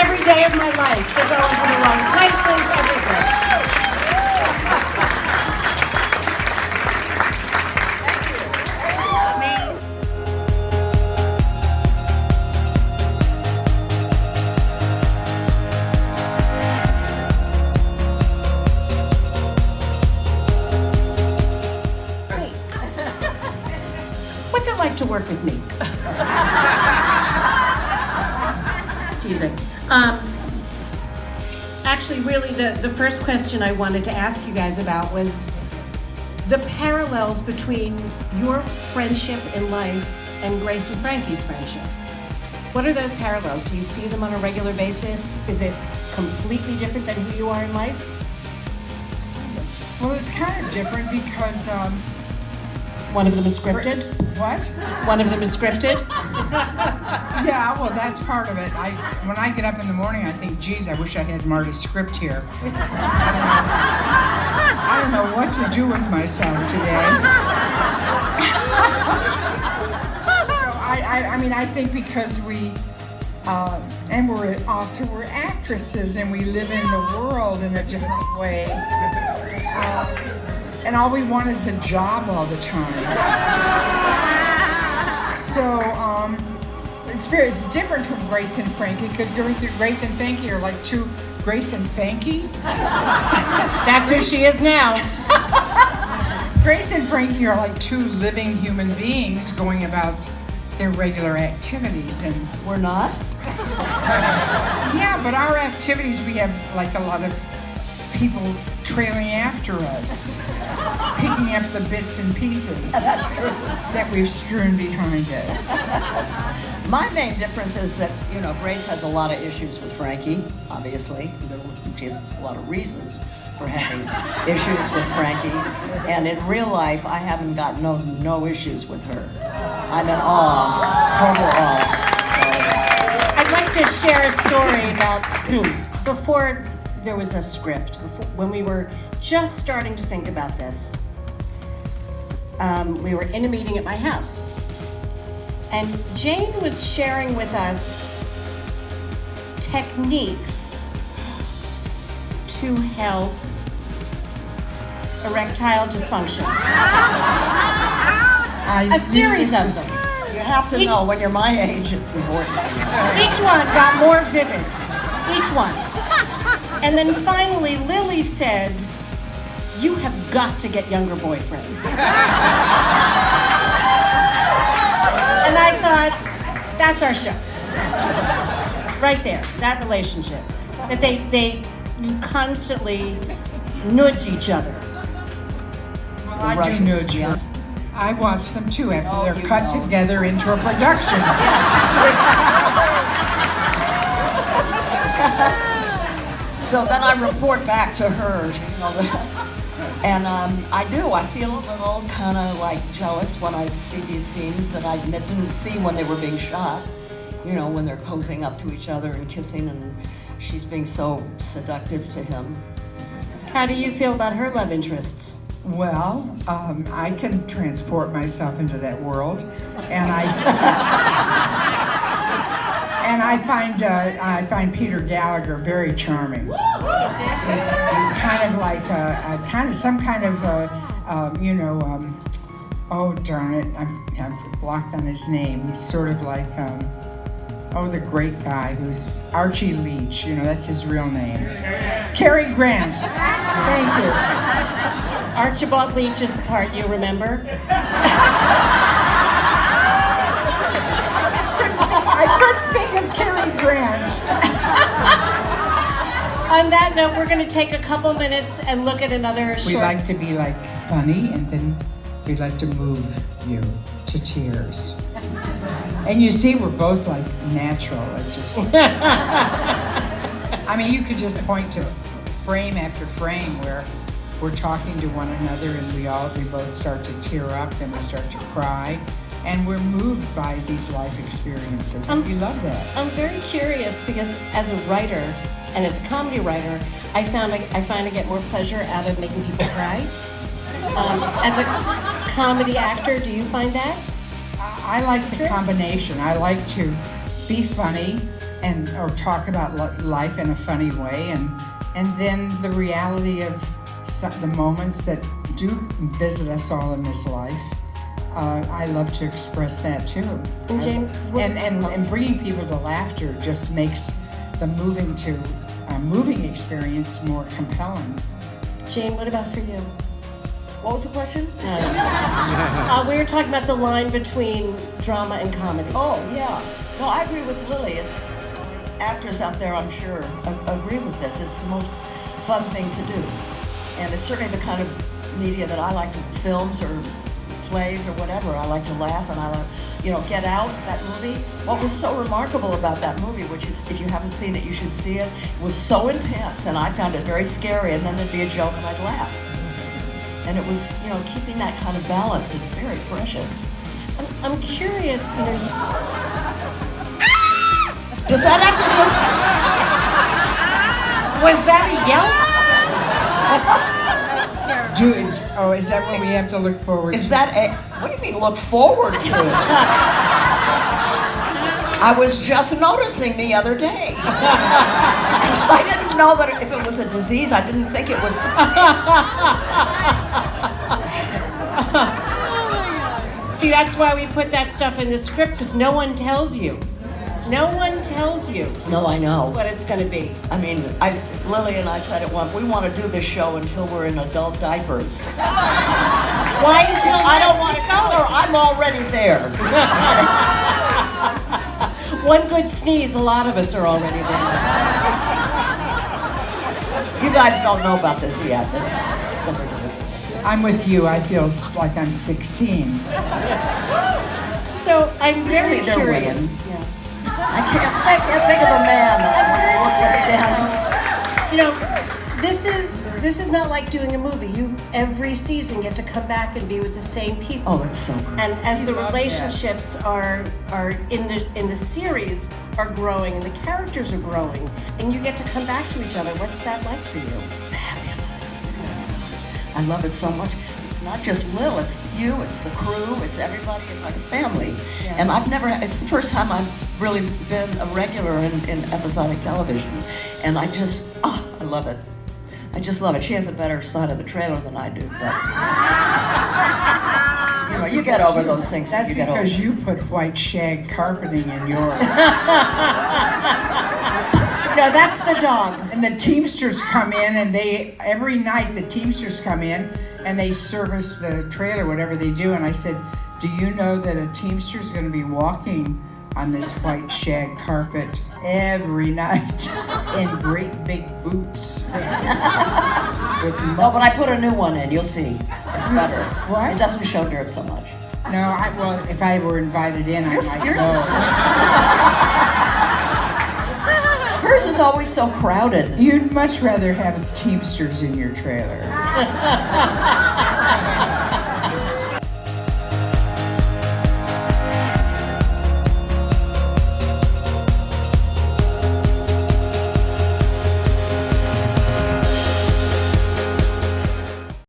every day of my life to go into the wrong places, everything. What's it like to work with me? Teasing. Actually, really, the first question I wanted to ask you guys about was the parallels between your friendship in life and Grace and Frankie's friendship. What are those parallels? Do you see them on a regular basis? Is it completely different than who you are in life? Well, it's kind of different because, One of them is scripted? what? One of them is scripted? Yeah, well, that's part of it. When I get up in the morning, I think, geez, I wish I had Marta's script here. I don't know what to do with myself today. So I think because and we're actresses and we live in the world in a different way. And all we want is a job all the time. So it's different from Grace and Frankie because Grace and Frankie are like two Grace and Frankie. That's who she is now. Grace and Frankie are like two living human beings going about their regular activities, and We're not? yeah, but our activities, we have like a lot of people trailing after us, picking up the bits and pieces That's true. that we've strewn behind us. My main difference is that, Grace has a lot of issues with Frankie, obviously. She has a lot of reasons for having issues with Frankie. And in real life, I haven't got no issues with her. I'm in awe, total awe. I'd like to share a story about before there was a script, when we were just starting to think about this. We were in a meeting at my house, and Jane was sharing with us techniques to help erectile dysfunction. A series of them. You have to know when you're my age, it's important. Each one got more vivid. Each one. And then finally, Lily said, "You have got to get younger boyfriends." And I thought, that's our show. Right there, that relationship. That they constantly nudge each other. Well, I do nudge you. I watch them too after they're cut together into a production. So then I report back to her, and I feel a little kind of like jealous when I see these scenes that I didn't see when they were being shot, when they're cozying up to each other and kissing, and she's being so seductive to him. How do you feel about her love interests? Well, I can transport myself into that world, and I find Peter Gallagher very charming. He's kind of like oh darn it, I'm blocked on his name. He's sort of like the great guy who's Archie Leach. That's his real name. Cary Grant. Thank you. Archibald Leach is the part you remember? I couldn't think of Cary Grant. On that note, we're going to take a couple minutes and look at another short... We like to be funny, and then we like to move you to tears. And you see, we're both natural. It's just... you could just point to frame after frame where we're talking to one another and we both start to tear up, then we start to cry. And we're moved by these life experiences, and we love that. I'm very curious because as a writer and as a comedy writer, I find I get more pleasure out of making people cry. As a comedy actor, do you find that? I like the combination. I like to be funny, and or talk about life in a funny way, and then the reality of the moments that do visit us all in this life. I love to express that too. And Jane, and bringing people to laughter just makes the moving experience more compelling. Jane, what about for you? What was the question? We were talking about the line between drama and comedy. Oh, yeah. No, I agree with Lily. Actors out there, I'm sure, agree with this. It's the most fun thing to do. And it's certainly the kind of media that I like, films or plays or whatever. I like to laugh, and I like, Get Out, that movie. What was so remarkable about that movie, which if you haven't seen it, you should see it, was so intense, and I found it very scary, and then there'd be a joke and I'd laugh. And it was, keeping that kind of balance is very precious. I'm curious, Does that have to Was that a yelp? Is that what we have to look forward to? Is that what do you mean look forward to? I was just noticing the other day. I didn't know that if it was a disease. I didn't think it was. See, that's why we put that stuff in the script, because no one tells you. No one tells you No, I know. what it's going to be. I mean, Lily and I said it once. We want to do this show until we're in adult diapers. Why until I don't want to go there. I'm already there. One good sneeze, a lot of us are already there. You guys don't know about this yet. It's something. I'm with you. I feel like I'm 16. So I'm very Surely they're curious. women. I can't think of a man that would look like that. This is not like doing a movie. You every season get to come back and be with the same people. Oh, that's so great. And as the love relationships are in the series are growing and the characters are growing, and you get to come back to each other. What's that like for you? Fabulous. I love it so much. It's not just Lil, it's you, it's the crew, it's everybody, it's like a family. Yeah. And it's the first time I've really been a regular in episodic television. And I love it. I just love it. She has a better side of the trailer than I do, but you get over those things. That's you get over. because you put white shag carpeting in yours. No, that's the dog. And the Teamsters come in, and every night the Teamsters come in and they service the trailer, whatever they do. And I said, do you know that a Teamster's going to be walking on this white shag carpet every night in great big boots? No, but I put a new one in. You'll see. It's better. What? It doesn't show dirt so much. No, well, if I were invited in, I might Yours go. Hers is always so crowded. You'd much rather have the Teamsters in your trailer.